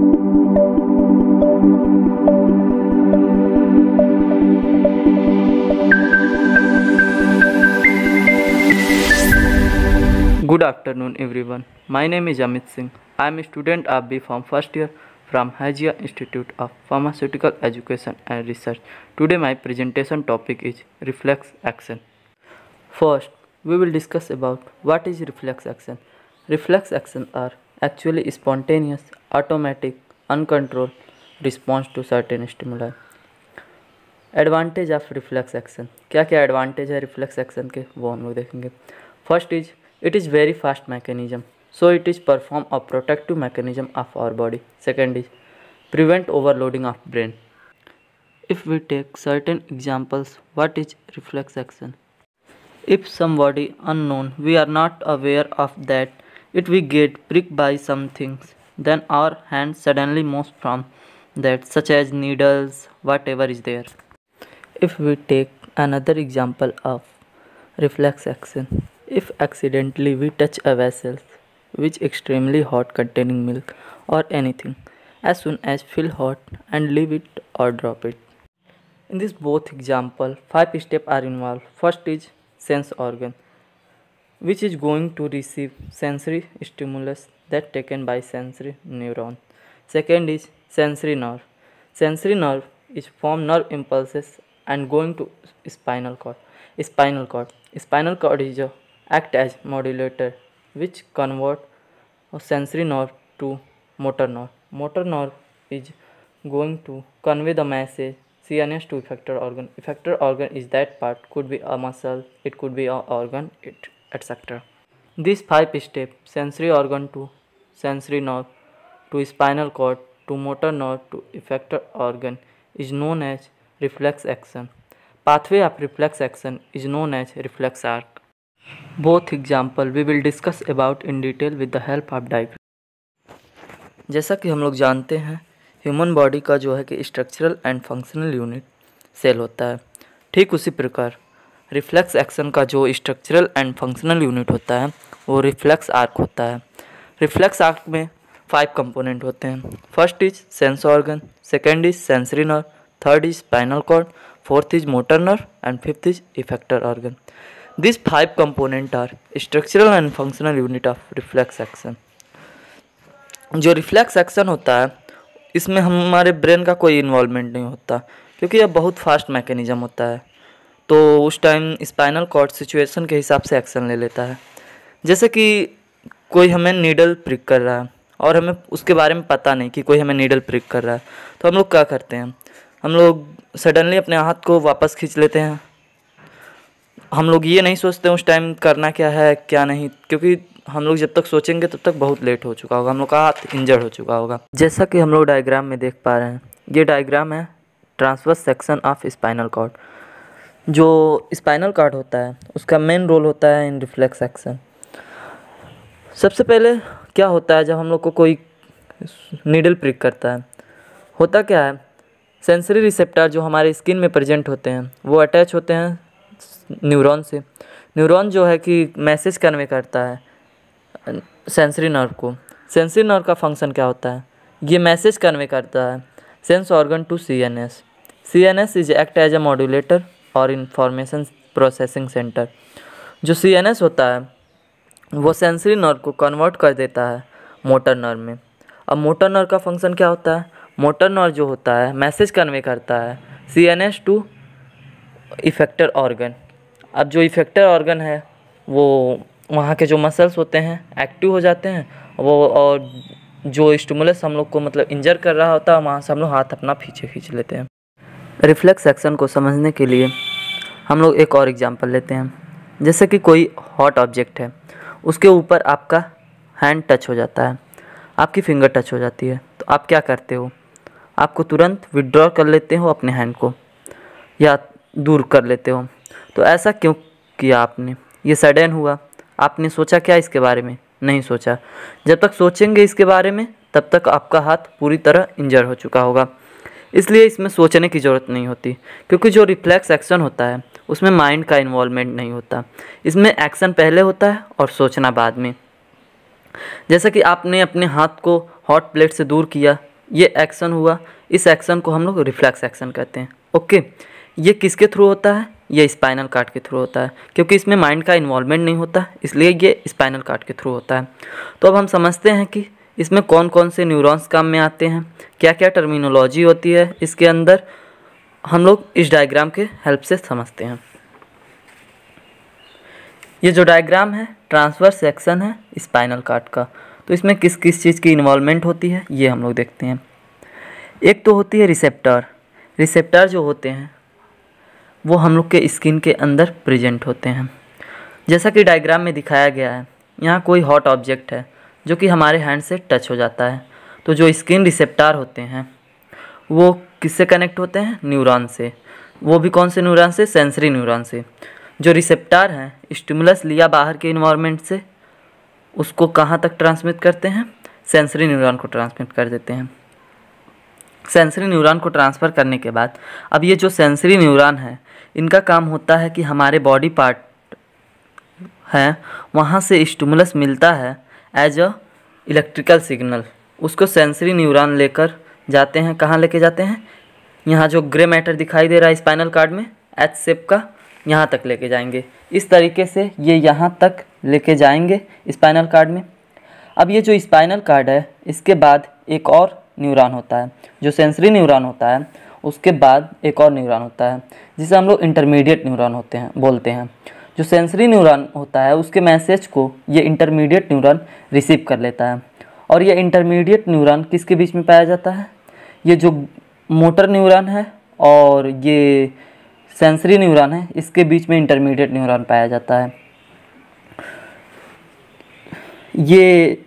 Good afternoon everyone. My name is Amit Singh. I am a student of B Farm first year from Hajia Institute of Pharmaceutical Education and Research. Today my presentation topic is reflex action. First, we will discuss about what is reflex action. Reflex actions are actually spontaneous, automatic, uncontrolled response to certain stimuli. Advantage of reflex action, क्या क्या advantage है reflex action के वो हम लोग देखेंगे। First is it is very fast mechanism, so it is perform a protective mechanism of our body. Second is prevent overloading of brain. If we take certain examples, what is reflex action? If somebody unknown we are not aware of that it we get pricked by some things, then our hand suddenly moves from that, such as needles, whatever is there. If we take another example of reflex action, if accidentally we touch a vessel which extremely hot containing milk or anything, as soon as feel hot and leave it or drop it. In this both example, 5 steps are involved. First is sense organ, which is going to receive sensory stimulus that taken by sensory neuron. Second is sensory nerve. Sensory nerve is from nerve impulses and going to spinal cord. Spinal cord is act as modulator which convert a sensory nerve to motor nerve. Motor nerve is going to convey the message CNS to effector organ. Effector organ is that part, could be a muscle, it could be an organ, etc. These 5 steps, sensory organ to sensory nerve to spinal cord to motor nerve to effector organ, is known as reflex action. Pathway of reflex action is known as reflex arc. Both example we will discuss about in detail with the help of diagram. जैसा कि हम लोग जानते हैं, human body का जो है कि structural and functional unit cell होता है। ठीक उसी प्रकार रिफ्लेक्स एक्शन का जो स्ट्रक्चरल एंड फंक्शनल यूनिट होता है वो रिफ्लेक्स आर्क होता है। रिफ्लेक्स आर्क में 5 कंपोनेंट होते हैं। First is sense organ, second is sensory nerve, third is spinal cord, fourth is motor nerve and fifth is effector organ. This 5 component are structural and functional unit of reflex action. जो reflex action होता है इसमें हमारे brain का कोई involvement नहीं होता, क्योंकि यह बहुत फास्ट मैकेनिज्म होता है। तो उस टाइम स्पाइनल कॉर्ड सिचुएशन के हिसाब से एक्शन ले लेता है। जैसे कि कोई हमें नीडल प्रिक कर रहा है और हमें उसके बारे में पता नहीं कि कोई हमें नीडल प्रिक कर रहा है, तो हम लोग क्या करते हैं, हम लोग सडनली अपने हाथ को वापस खींच लेते हैं। हम लोग ये नहीं सोचते उस टाइम करना क्या है क्या नहीं, क्योंकि हम लोग जब तक सोचेंगे तब तक बहुत लेट हो चुका होगा, हम लोग का हाथ इंजर्ड हो चुका होगा। जैसा कि हम लोग डायग्राम में देख पा रहे हैं, ये डायग्राम है transverse section of spinal cord. जो स्पाइनल कॉर्ड होता है उसका मेन रोल होता है इन रिफ्लेक्स एक्शन। सबसे पहले क्या होता है, जब हम लोग को कोई नीडल प्रिक करता है, होता क्या है, सेंसरी रिसेप्टर जो हमारे स्किन में प्रेजेंट होते हैं वो अटैच होते हैं न्यूरॉन से। न्यूरॉन जो है कि मैसेज कन्वे करता है सेंसरी नर्व को। सेंसरी नर्व का फंक्शन क्या होता है, ये मैसेज कन्वे करता है sense organ to CNS. CNS is act as a modulator और इंफॉर्मेशन प्रोसेसिंग सेंटर। जो सीएनएस होता है वो सेंसरी नर्व को कन्वर्ट कर देता है मोटर नर्व में। अब मोटर नर्व का फंक्शन क्या होता है, मोटर नर्व जो होता है मैसेज कन्वे करता है सीएनएस टू इफेक्टर ऑर्गन। अब जो इफेक्टर ऑर्गन है वो वहाँ के जो मसल्स होते हैं एक्टिव हो जाते हैं वो, और जो स्टिमुलस हम लोग को मतलब इंजर कर रहा होता है वहाँ से हम लोग हाथ अपना पीछे खींच लेते हैं। रिफ्लेक्स एक्शन को समझने के लिए हम लोग एक और एग्जांपल लेते हैं। जैसे कि कोई हॉट ऑब्जेक्ट है, उसके ऊपर आपका हैंड टच हो जाता है, आपकी फिंगर टच हो जाती है, तो आप क्या करते हो, आपको तुरंत विड्रॉ कर लेते हो अपने हैंड को या दूर कर लेते हो। तो ऐसा क्यों किया आपने, ये सडन हुआ, आपने सोचा क्या इसके बारे में, नहीं सोचा। जब तक सोचेंगे इसके बारे में तब तक आपका हाथ पूरी तरह इंजर हो चुका होगा। इसलिए इसमें सोचने की ज़रूरत नहीं होती, क्योंकि जो रिफ्लेक्स एक्शन होता है उसमें माइंड का इन्वॉल्वमेंट नहीं होता। इसमें एक्शन पहले होता है और सोचना बाद में। जैसा कि आपने अपने हाथ को हॉट प्लेट से दूर किया ये एक्शन हुआ, इस एक्शन को हम लोग रिफ्लेक्स एक्शन कहते हैं। ओके, ये किसके थ्रू होता है? ये स्पाइनल कार्ड के थ्रू होता है, क्योंकि इसमें माइंड का इन्वॉल्वमेंट नहीं होता, इसलिए ये स्पाइनल कार्ड के थ्रू होता है। तो अब हम समझते हैं कि इसमें कौन कौन से न्यूरॉन्स काम में आते हैं, क्या क्या टर्मिनोलॉजी होती है इसके अंदर, हम लोग इस डायग्राम के हेल्प से समझते हैं। ये जो डायग्राम है ट्रांसवर्स सेक्शन है स्पाइनल कार्ड का, तो इसमें किस किस चीज़ की इन्वॉल्वमेंट होती है ये हम लोग देखते हैं। एक तो होती है रिसेप्टर। रिसेप्टर जो होते हैं वो हम लोग के स्किन के अंदर प्रेजेंट होते हैं, जैसा कि डायग्राम में दिखाया गया है। यहाँ कोई हॉट ऑब्जेक्ट है जो कि हमारे हैंड से टच हो जाता है, तो जो स्किन रिसेप्टर होते हैं वो किससे कनेक्ट होते हैं? न्यूरॉन से। वो भी कौन से न्यूरॉन से? सेंसरी न्यूरॉन से। जो रिसेप्टर हैं स्टिमुलस लिया बाहर के इन्वायरमेंट से, उसको कहाँ तक ट्रांसमिट करते हैं? सेंसरी न्यूरॉन को ट्रांसमिट कर देते हैं। सेंसरी न्यूरॉन को ट्रांसफ़र करने के बाद अब ये जो सेंसरी न्यूरॉन है इनका काम होता है कि हमारे बॉडी पार्ट हैं वहाँ से स्टिमुलस मिलता है एज अ इलेक्ट्रिकल सिग्नल, उसको सेंसरी न्यूरॉन लेकर जाते हैं। कहाँ लेके जाते हैं? यहाँ जो ग्रे मैटर दिखाई दे रहा है स्पाइनल कार्ड में एच शेप का, यहाँ तक लेके जाएंगे। इस तरीके से ये यहाँ तक लेके जाएंगे स्पाइनल कार्ड में। अब ये जो स्पाइनल कार्ड है इसके बाद एक और न्यूरॉन होता है, जो सेंसरी न्यूरॉन होता है उसके बाद एक और न्यूरॉन होता है जिसे हम लोग इंटरमीडिएट न्यूरॉन बोलते हैं। जो सेंसरी न्यूरॉन होता है उसके मैसेज को ये इंटरमीडिएट न्यूरॉन रिसीव कर लेता है, और ये इंटरमीडिएट न्यूरॉन किसके बीच में पाया जाता है? ये जो मोटर न्यूरॉन है और ये सेंसरी न्यूरॉन है इसके बीच में इंटरमीडिएट न्यूरॉन पाया जाता है। ये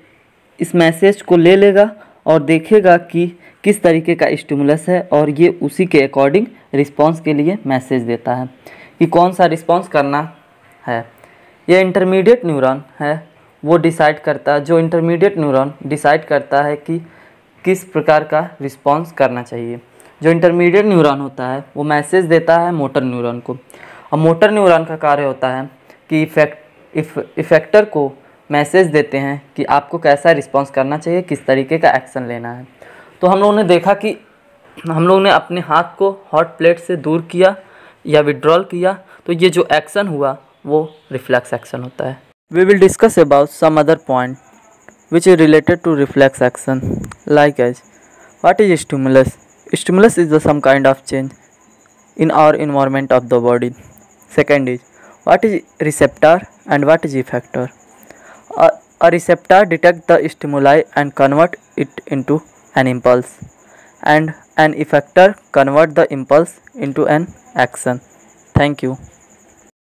इस मैसेज को ले लेगा और देखेगा कि किस तरीके का स्टिमुलस है, और ये उसी के अकॉर्डिंग रिस्पांस के लिए मैसेज देता है कि कौन सा रिस्पांस करना है। ये इंटरमीडिएट न्यूरॉन है वो डिसाइड करता है, जो इंटरमीडिएट न्यूरॉन डिसाइड करता है कि किस प्रकार का रिस्पांस करना चाहिए। जो इंटरमीडिएट न्यूरॉन होता है वो मैसेज देता है मोटर न्यूरॉन को, और मोटर न्यूरॉन का कार्य होता है कि इफेक्टर को मैसेज देते हैं कि आपको कैसा रिस्पांस करना चाहिए, किस तरीके का एक्शन लेना है। तो हम लोगों ने देखा कि हम लोगों ने अपने हाथ को हॉट प्लेट से दूर किया या विड्रॉल किया, तो ये जो एक्शन हुआ वो रिफ्लेक्स एक्शन होता है। We will discuss about some other point which is related to reflex action, like as what is stimulus? Stimulus is some kind of change in our environment of the body. Second is what is receptor and what is effector? A receptor detects the stimuli and convert it into an impulse, and an effector convert the impulse into an action. Thank you.